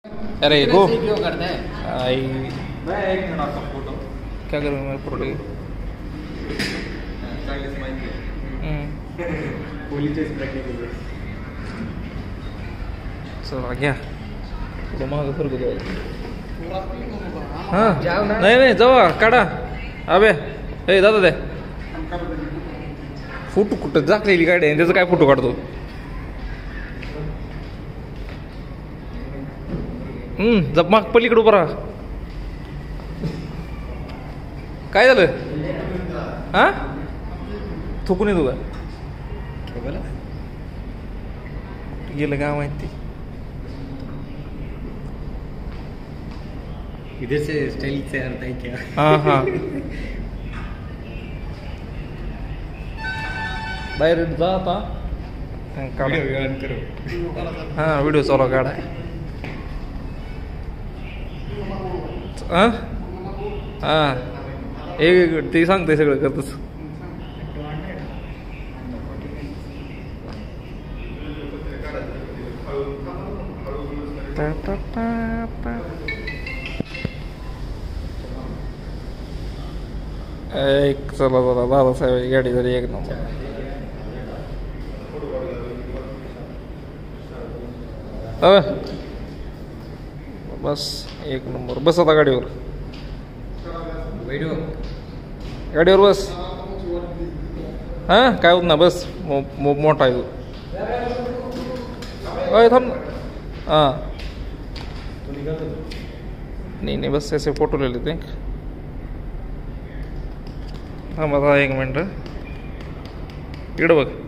अरे गो क्यों करता है आई मैं एक मिनट आपका फोटो क्या करूँ मैं photo stylish mind police test रखने के लिए चल आ गया थोडं महाग फरक होतो हां नाही नाही जावा काढा अबे ए दादा दे फोटो कुठं झाकलेली गाडी आहे त्याचा काय फोटो काढतो जप माग पलीकडे उभं राहा काय झालं हा थुकून येतो का बोला गेलं काय माहिती इधर से स्टाइल से आता है क्या हाँ हाँ डायरेक्ट जा आता काढा वीडियो ऑन करो हां व्हिडिओ चालू काढा हां हां एक ते सांगते सगळं करतच एक चला चला दादासाहेब गाडी झाली एक नंबर बस एक नंबर बस आता गाडीवर वीडियो गाडीवर बस हां काय होत ना बस मोठा आहे तो अय थांब हां नाही बस ऐसे फोटो ले लेते हां बघा एक मिनटं इकडं बघ